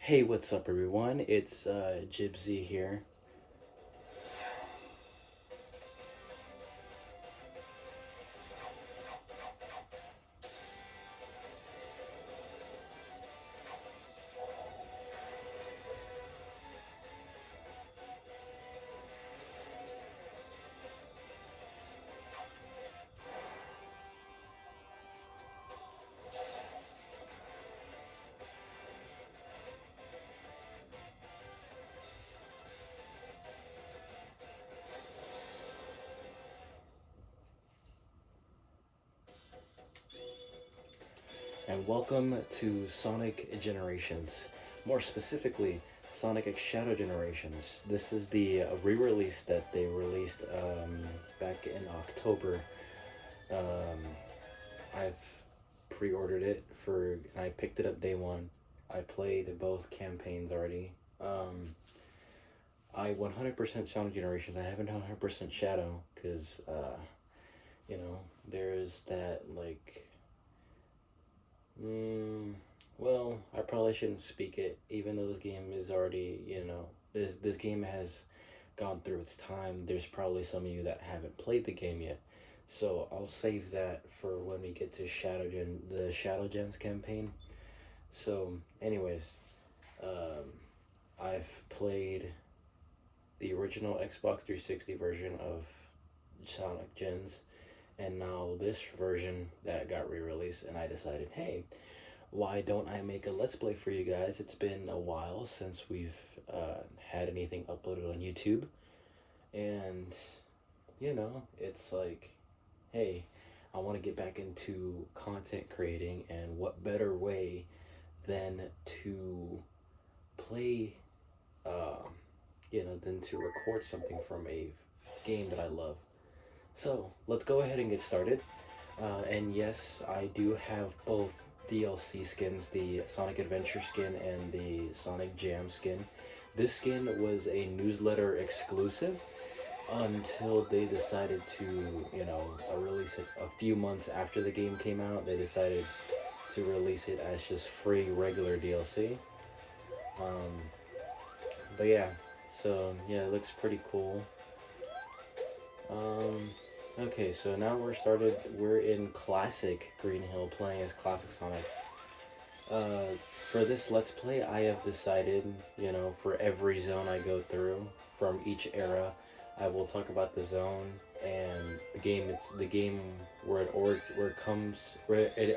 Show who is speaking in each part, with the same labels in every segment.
Speaker 1: Hey, what's up, everyone? It's Jibsy here. And welcome to Sonic Generations. More specifically, Sonic X Shadow Generations. This is the re release that they released back in October. Um, I've pre ordered it I picked it up day one. I played both campaigns already. I 100% Sonic Generations. I haven't done 100% Shadow because, there's that, like, Mm, well, I probably shouldn't speak it, even though this game is already, this game has gone through its time. There's probably some of you that haven't played the game yet, so I'll save that for when we get to the Shadow Gens campaign. So, anyways, um, I've played the original Xbox 360 version of Sonic Gens, and now this version that got re-released, and I decided, hey, why don't I make a Let's Play for you guys? It's been a while since we've had anything uploaded on YouTube. And, it's like, hey, I want to get back into content creating, and what better way than to play, uh, than to record something from a game that I love. So, let's go ahead and get started. And yes, I do have both DLC skins, the Sonic Adventure skin and the Sonic Jam skin. This skin was a newsletter exclusive until they decided to, release it a few months after the game came out. They decided to release it as just free regular DLC. Um, but yeah, so yeah, it looks pretty cool. Um, okay, so now we're in Classic Green Hill playing as Classic Sonic. For this Let's Play, I have decided, for every zone I go through from each era, I will talk about the zone and the game. It's the game where it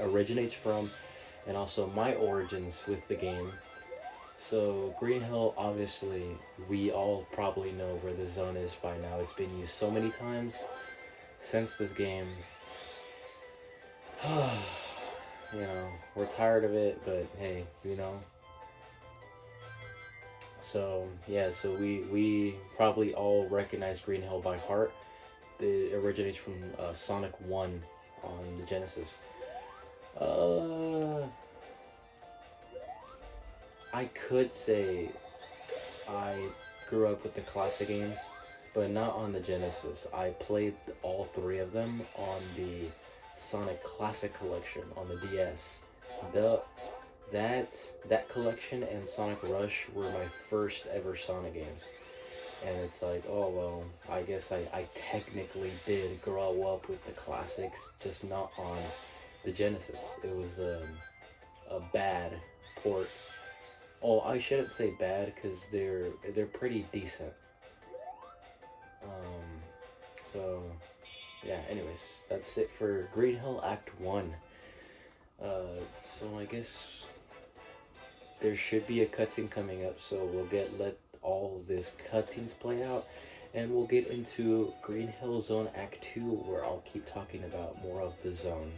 Speaker 1: originates from, and also my origins with the game. So Green Hill, obviously, we all probably know where the zone is by now. It's been used so many times since this game. We're tired of it, but hey, So yeah, so we probably all recognize Green Hill by heart. It originates from Sonic One on the Genesis. Uh, I could say I grew up with the classic games, but not on the Genesis. I played all three of them on the Sonic Classic Collection on the DS. The that collection and Sonic Rush were my first ever Sonic games. And it's like, oh well, I guess I technically did grow up with the classics, just not on the Genesis. It was a bad port. Oh, I shouldn't say bad because they're pretty decent. Um, so yeah. Anyways, that's it for Green Hill Act One. So I guess there should be a cutscene coming up, so let all this cutscenes play out, and we'll get into Green Hill Zone Act 2, where I'll keep talking about more of the zone.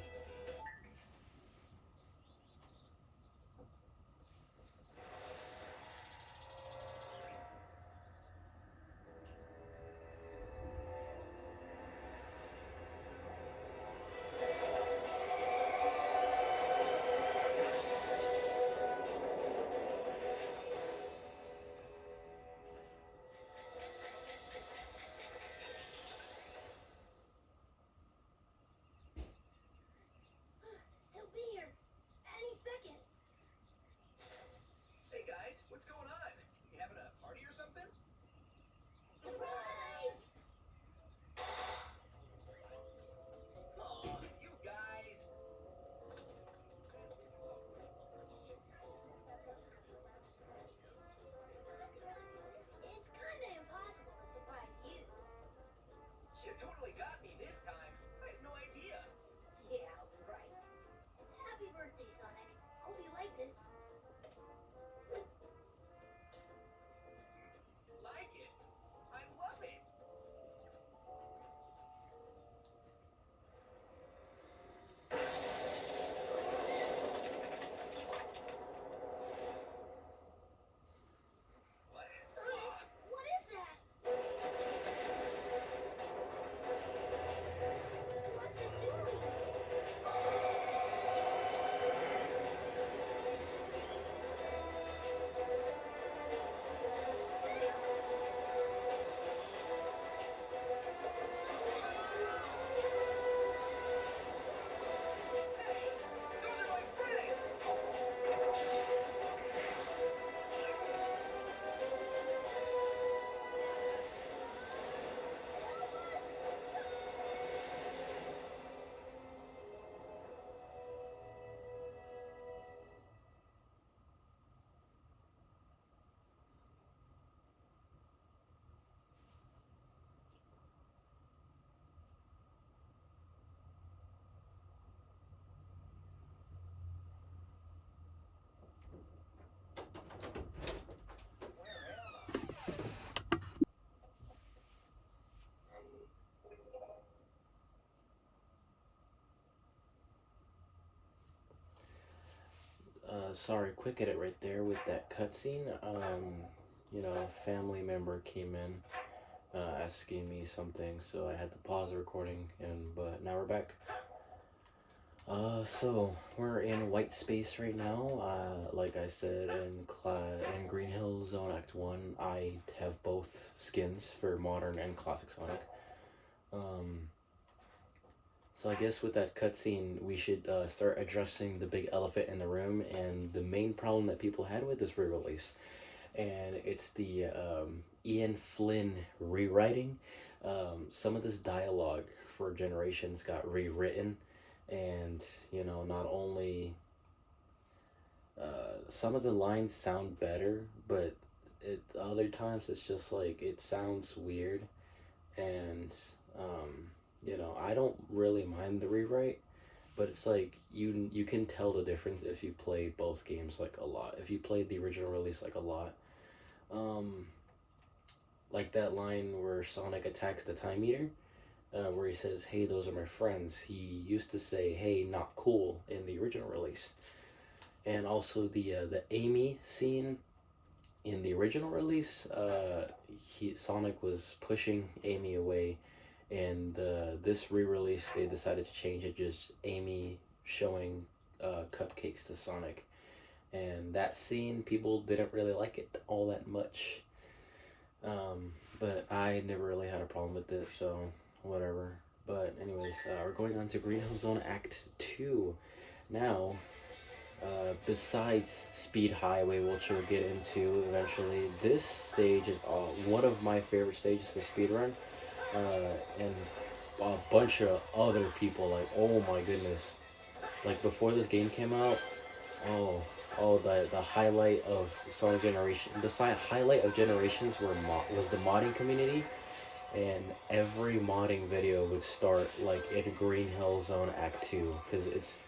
Speaker 1: Sorry, quick edit right there with that cutscene. A family member came in asking me something, so I had to pause the recording. But now we're back. So we're in white space right now. Like I said in Green Hill Zone Act One, I have both skins for modern and classic Sonic. Um, so I guess with that cutscene, we should start addressing the big elephant in the room and the main problem that people had with this re-release, and it's the Ian Flynn rewriting. Some of this dialogue for Generations got rewritten, and not only some of the lines sound better, but other times it's just like it sounds weird, and I don't really mind the rewrite, but it's like you can tell the difference if you played both games like a lot. If you played the original release like a lot, um, like that line where Sonic attacks the Time Eater, where he says, "Hey, those are my friends." He used to say, "Hey, not cool" in the original release, and also the Amy scene in the original release. Sonic was pushing Amy away, and this re-release they decided to change it, just Amy showing cupcakes to Sonic, and that scene people didn't really like it all that much. But I never really had a problem with it, so whatever. But anyways, we're going on to Green Hill Zone Act 2 now. Besides Speed Highway, which we'll get into eventually, this stage is one of my favorite stages to speedrun. And a bunch of other people, like, oh my goodness. Like, before this game came out, oh, the highlight of Sonic Generation, highlight of Generations was the modding community, and every modding video would start, like, in Green Hill Zone Act 2, because it's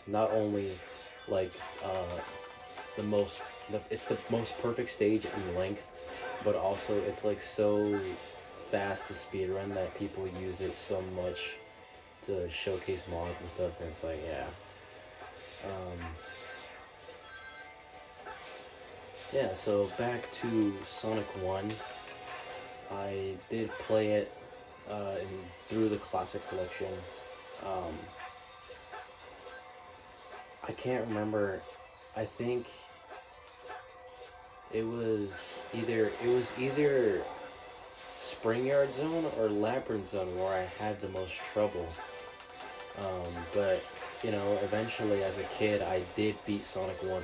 Speaker 1: not only like it's the most perfect stage in length, but also it's like so fast to speedrun that people use it so much to showcase mods and stuff, and it's like, yeah. So back to Sonic 1. I did play it through the Classic Collection. I can't remember. I think it was either Spring Yard Zone or Labyrinth Zone where I had the most trouble. But eventually as a kid I did beat Sonic 1,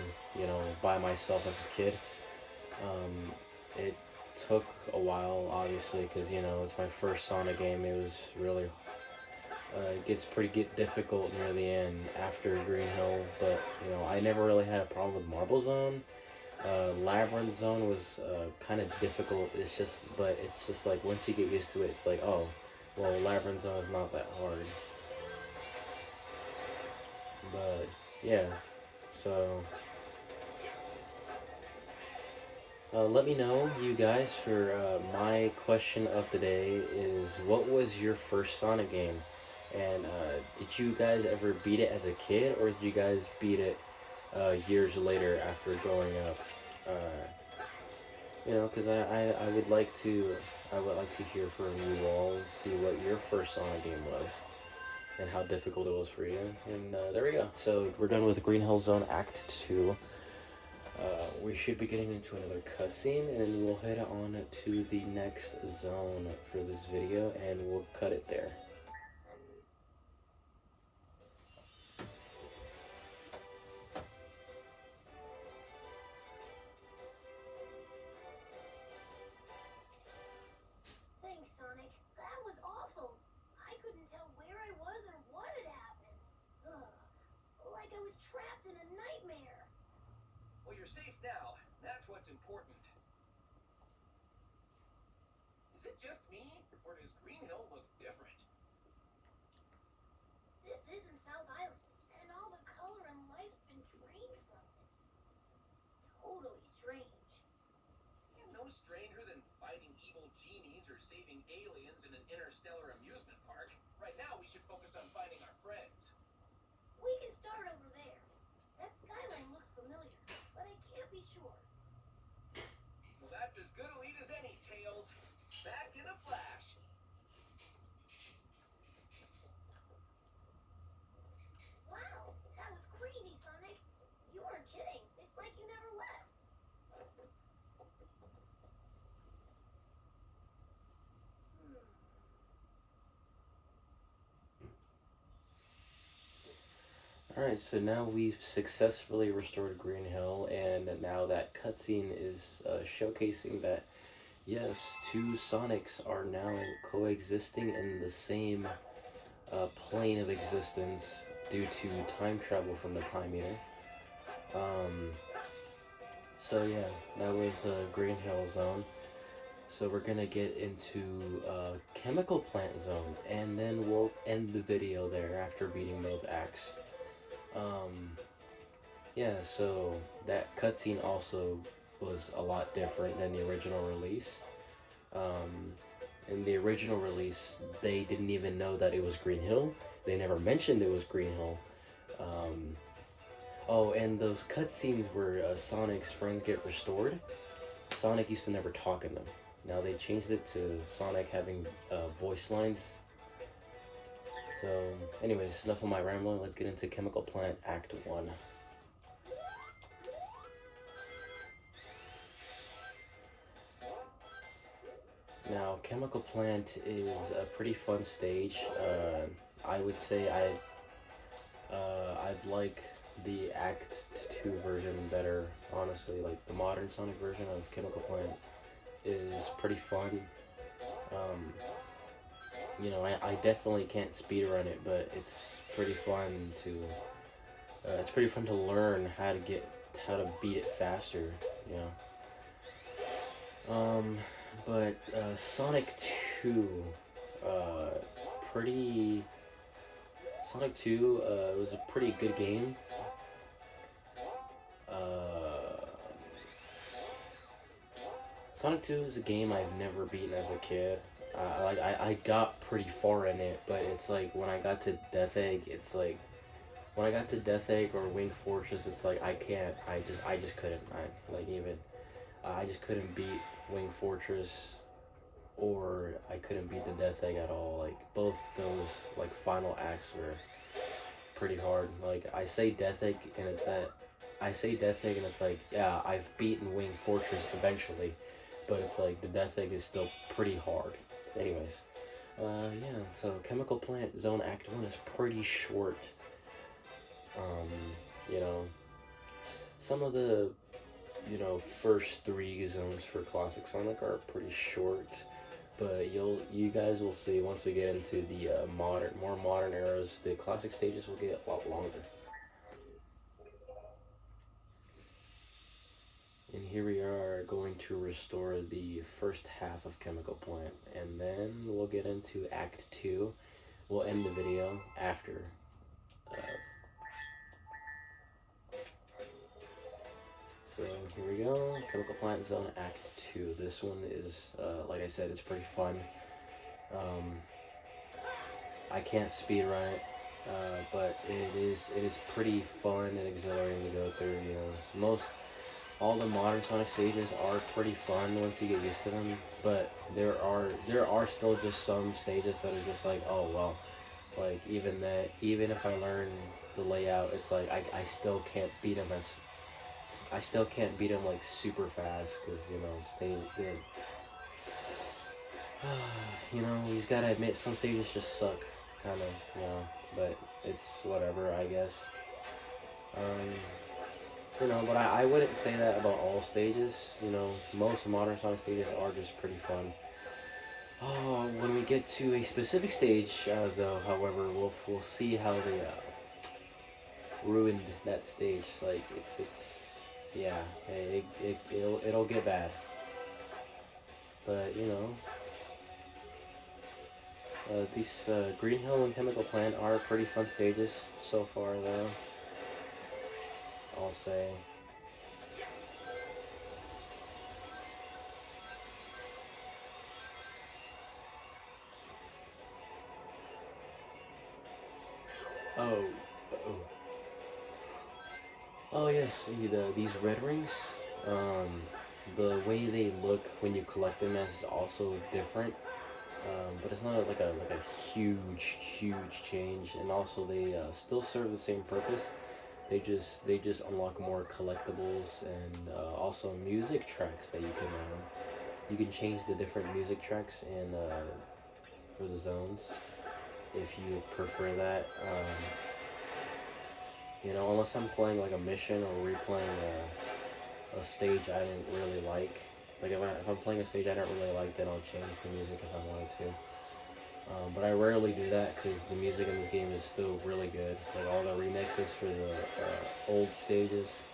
Speaker 1: by myself as a kid. It took a while, obviously, because it's my first Sonic game. It was really it gets pretty difficult near the end after Green Hill, but I never really had a problem with Marble Zone. Labyrinth Zone was kind of difficult. It's just like once you get used to it, it's like, oh, well, Labyrinth Zone is not that hard. But yeah, so let me know, you guys, for my question of the day is, what was your first Sonic game? And did you guys ever beat it as a kid, or did you guys beat it years later after growing up? Because I would like to hear from you all, see what your first Sonic game was, and how difficult it was for you. And there we go. So we're done with Green Hill Zone Act 2. We should be getting into another cutscene, and we'll head on to the next zone for this video, and we'll cut it there.
Speaker 2: Thanks, Sonic. That was awful. I couldn't tell where I was or what had happened. Ugh. Like I was trapped in a nightmare.
Speaker 3: Well, you're safe now. That's what's important. Is it just me, or does Green Hill look different?
Speaker 2: This isn't South Island, and all the color and life's been drained from it. Totally strange.
Speaker 3: You're no stranger than fighting evil genies or saving aliens in an interstellar amusement park. Right now, we should focus on finding our friends.
Speaker 2: We can start over there. That skyline looks familiar.
Speaker 3: That's as good a lead as any, Tails. Back in a flash.
Speaker 2: Wow, that was crazy, Sonic. You weren't kidding. It's like you never left.
Speaker 1: Alright, so now we've successfully restored Green Hill, and now that cutscene is showcasing that, yes, two Sonics are now coexisting in the same plane of existence due to time travel from the Time Eater. So yeah, that was Green Hill Zone. So we're gonna get into Chemical Plant Zone, and then we'll end the video there after beating both acts. Yeah, so that cutscene also was a lot different than the original release. In the original release, they didn't even know that it was Green Hill. They never mentioned it was Green Hill. Oh, and those cutscenes where Sonic's friends get restored, Sonic used to never talk in them. Now they changed it to Sonic having voice lines. So, anyways, enough of my rambling. Let's get into Chemical Plant Act 1. Now, Chemical Plant is a pretty fun stage. I would say I'd like the Act 2 version better, honestly. Like, the modern Sonic version of Chemical Plant is pretty fun. I definitely can't speedrun it, but it's pretty fun to learn how to beat it faster, you know. But Sonic 2, pretty. Sonic 2 was a pretty good game. Sonic 2 is a game I've never beaten as a kid. I got pretty far in it, but it's like when I got to Death Egg, or Wing Fortress, it's like I just couldn't. I just couldn't beat Wing Fortress, or I couldn't beat the Death Egg at all. Like both those like final acts were pretty hard. Like I say Death Egg and it's like, yeah, I've beaten Wing Fortress eventually, but it's like the Death Egg is still pretty hard. Anyways, yeah. So Chemical Plant Zone Act 1 is pretty short. You know, some of the first 3 zones for Classic Sonic are pretty short, but you guys will see once we get into the more modern eras, the classic stages will get a lot longer. And here we are going to restore the first half of Chemical Plant, and then we'll get into Act 2. We'll end the video after. So here we go, Chemical Plant Zone Act 2. This one is, like I said, it's pretty fun. I can't speedrun it, but it is pretty fun and exhilarating to go through. All the modern Sonic stages are pretty fun once you get used to them, but there are still just some stages that are just like, oh well, like even if I learn the layout, it's like I still can't beat them like super fast, because you just gotta admit some stages just suck, kind of, but it's whatever, I guess. But I wouldn't say that about all stages. Most modern Sonic stages are just pretty fun. Oh, when we get to a specific stage, though, however, we'll see how they ruined that stage. Like yeah, it'll get bad. But these Green Hill and Chemical Plant are pretty fun stages so far, though, I'll say. Oh, oh yes, these red rings. the way they look when you collect them is also different. But it's not like a huge change, and also they still serve the same purpose. They just unlock more collectibles and also music tracks that you can change the different music tracks and for the zones if you prefer that. Unless I'm playing like a mission or replaying a stage I didn't really like. Like if I'm playing a stage I don't really like, then I'll change the music if I wanted to. But I rarely do that because the music in this game is still really good. Like all the remixes for the old stages,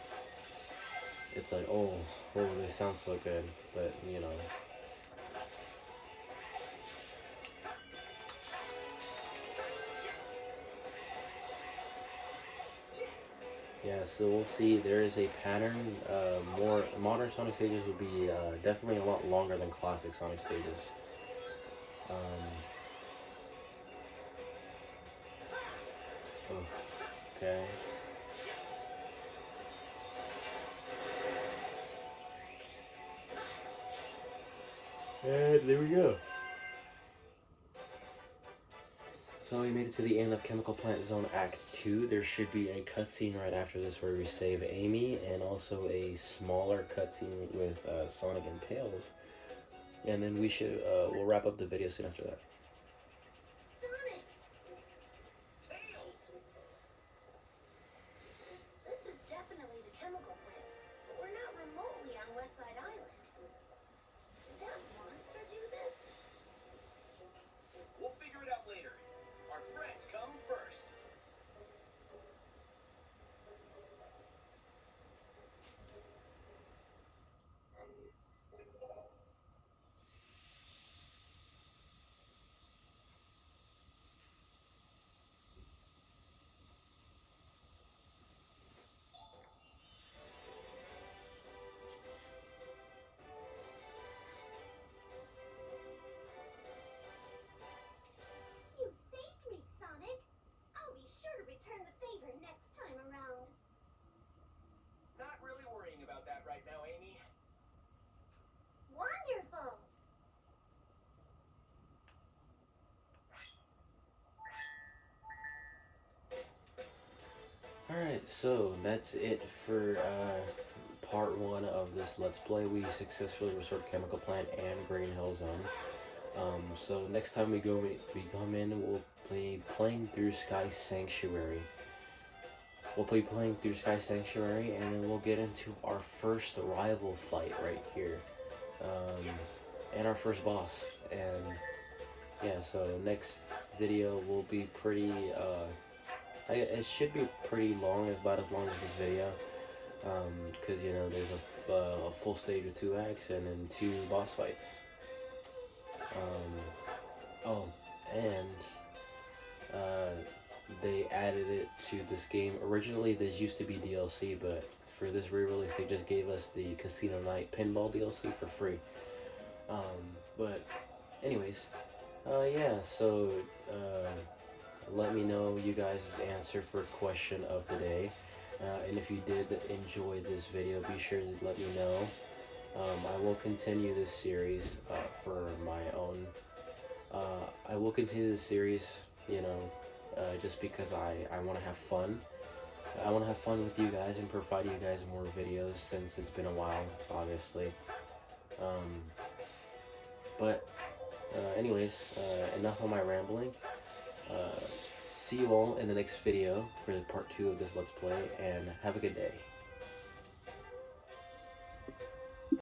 Speaker 1: it's like, oh, they sound so good. But yeah. So we'll see. There is a pattern. More modern Sonic stages will be definitely a lot longer than classic Sonic stages. Um, oh, okay. And there we go. So we made it to the end of Chemical Plant Zone Act 2. There should be a cutscene right after this where we save Amy, and also a smaller cutscene with Sonic and Tails. And then we'll wrap up the video soon after that.
Speaker 2: Sonic,
Speaker 3: Tails!
Speaker 2: this is definitely the chemical plant, but we're not remotely on West Side Island. Did that monster do this?
Speaker 3: We'll figure it out later. Our friends come first.
Speaker 2: You saved me, Sonic. I'll be sure to return the favor next time around.
Speaker 3: Not really worrying about that right now, Amy.
Speaker 2: Wonderful.
Speaker 1: Alright, so that's it for part 1 of this Let's Play. We successfully restored Chemical Plant and Green Hill Zone. So next time we come in, we'll be playing through Sky Sanctuary. And then we'll get into our first rival fight right here. And our first boss. And yeah, so next video will be pretty, it should be pretty long, about as long as this video. Because, there's a full stage with 2 acts and then 2 boss fights. And they added it to this game. Originally, this used to be DLC, but for this re-release, they just gave us the Casino Night Pinball DLC for free. But anyways, yeah, so let me know you guys' answer for question of the day. And if you did enjoy this video, be sure to let me know. I will continue this series for my own. I will continue this series, just because I want to have fun. I want to have fun with you guys and provide you guys more videos since it's been a while, obviously. But anyways, enough of my rambling. See you all in the next video for part 2 of this Let's Play, and have a good day.